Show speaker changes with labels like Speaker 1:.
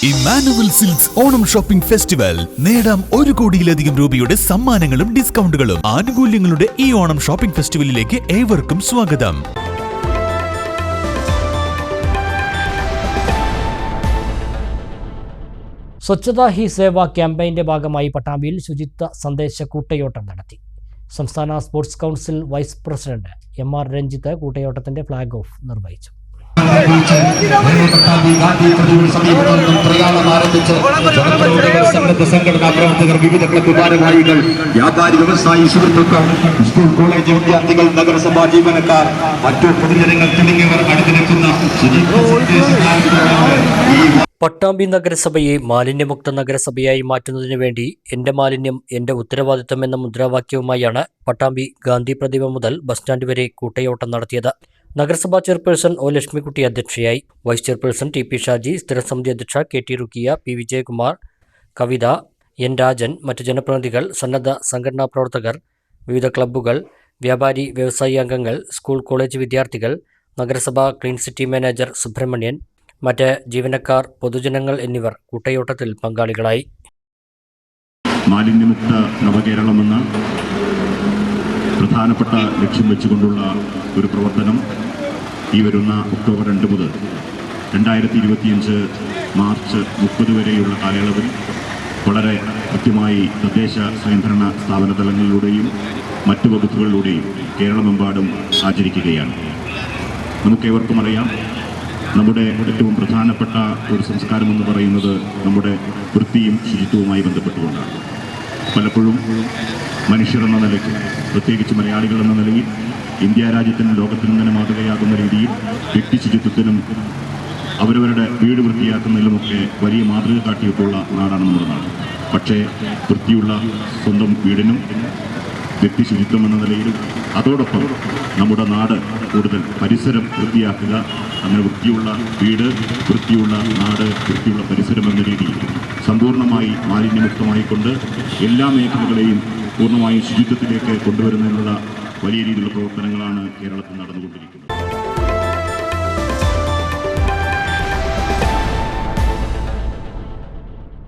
Speaker 1: Emmanuel silks Onam shopping festival. നേടാം 1 കോടിയിലധികം രൂപയുടെ സമ്മാനങ്ങളും ഡിസ്കൗണ്ടുകളും. ആനുകൂല്യങ്ങളുടെ ഈ ഓണം ഷോപ്പിംഗ് ഫെസ്റ്റിവലിലേക്ക് ഏവർക്കും സ്വാഗതം.
Speaker 2: സ്വച്ഛതാ ഹി സേവ ക്യാമ്പയിന്റെ ഭാഗമായി പട്ടാമ്പിയിൽ ശുചിത്വ സന്ദേശ കൂട്ടയോട്ടം നടത്തി. സംസ്ഥാന sports council vice president MR Ranjith കൂട്ടയോട്ടത്തിന്റെ ഫ്ളാഗ് ഓഫ് നിർവഹിച്ചു.
Speaker 3: സംഘടനാ പ്രവർത്തകർ, വിവിധ ക്ലബ്ബ് ഭാരവാഹികൾ, വ്യാപാരി വ്യവസായി സുഹൃത്തുക്കൾ, സ്കൂൾ കോളേജ് വിദ്യാർത്ഥികൾ, നഗരസഭാ ജീവനക്കാർ, മറ്റു പൊതുജനങ്ങൾ തുടങ്ങിയവർ അണിനിരക്കുന്ന
Speaker 2: പട്ടാമ്പി നഗരസഭയെ മാലിന്യമുക്ത നഗരസഭയായി മാറ്റുന്നതിനു വേണ്ടി എന്റെ മാലിന്യം എന്റെ ഉത്തരവാദിത്തം എന്ന മുദ്രാവാക്യവുമായാണ് പട്ടാമ്പി ഗാന്ധി പ്രതിമ മുതൽ ബസ് സ്റ്റാൻഡ് വരെ കൂട്ടയോട്ടം നടത്തിയത്. നഗരസഭാ ചെയർപേഴ്സൺ O ലക്ഷ്മിക്കുട്ടി അധ്യക്ഷയായി. വൈസ് ചെയർപേഴ്സൺ TP ഷാജി, സ്ഥിരസമിതി അധ്യക്ഷ KT റുക്കിയ, P വിജയകുമാർ, കവിത, N രാജൻ, മറ്റു ജനപ്രതിനിധികൾ, സന്നദ്ധ സംഘടനാ പ്രവർത്തകർ, വിവിധ ക്ലബ്ബുകൾ, വ്യാപാരി വ്യവസായി അംഗങ്ങൾ, സ്കൂൾ കോളേജ് വിദ്യാർത്ഥികൾ, നഗരസഭാ ക്ലീൻ സിറ്റി മാനേജർ സുബ്രഹ്മണ്യൻ, മറ്റ് ജീവനക്കാർ, പൊതുജനങ്ങൾ എന്നിവർ കൂട്ടയോട്ടത്തിൽ പങ്കാളികളായി.
Speaker 3: മാലിന്യമുക്ത നവകേരളമെന്ന പ്രധാനപ്പെട്ട ലക്ഷ്യം വെച്ചുകൊണ്ടുള്ള ഒരു പ്രവർത്തനം ഈ വരുന്ന ഒക്ടോബർ 2 മുതൽ 2025 മാർച്ച് 30 വരെയുള്ള കാലയളവിൽ വളരെ കൃത്യമായി തദ്ദേശ സ്വയംഭരണ സ്ഥാപന തലങ്ങളിലൂടെയും മറ്റു വകുപ്പുകളിലൂടെയും കേരളമെമ്പാടും ആചരിക്കുകയാണ്. നമുക്കേവർക്കും അറിയാം, നമ്മുടെ ഏറ്റവും പ്രധാനപ്പെട്ട ഒരു സംസ്കാരമെന്ന് പറയുന്നത് നമ്മുടെ വൃത്തിയും ശുചിത്വവുമായി ബന്ധപ്പെട്ടുകൊണ്ടാണ്. പലപ്പോഴും മനുഷ്യർ എന്ന നിലയ്ക്ക്, പ്രത്യേകിച്ച് മലയാളികൾ എന്ന നിലയിൽ, ഇന്ത്യ രാജ്യത്തിനും ലോകത്തിനും തന്നെ മാതൃകയാകുന്ന രീതിയിൽ വ്യക്തി ശുചിത്വത്തിനും അവരവരുടെ വീട് വൃത്തിയാക്കുന്നതിലുമൊക്കെ വലിയ മാതൃക കാട്ടിയിട്ടുള്ള നാടാണ് നമ്മുടെ നാട്. പക്ഷേ വൃത്തിയുള്ള സ്വന്തം വീടിനും വ്യക്തി ശുചിത്വം എന്ന നിലയിലും അതോടൊപ്പം നമ്മുടെ നാട് കൂടുതൽ പരിസരം വൃത്തിയാക്കുക, അങ്ങനെ വൃത്തിയുള്ള വീട്, വൃത്തിയുള്ള നാട്, വൃത്തിയുള്ള പരിസരം എന്ന രീതിയിൽ സമ്പൂർണ്ണമായി മാലിന്യമുക്തമായിക്കൊണ്ട് എല്ലാ മേഖലകളെയും പൂർണ്ണമായും ശുചിത്വത്തിലേക്ക് കൊണ്ടുവരുന്നതിനുള്ള വലിയ രീതിയിലുള്ള പ്രവർത്തനങ്ങളാണ് കേരളത്തിൽ നടന്നുകൊണ്ടിരിക്കുന്നത്.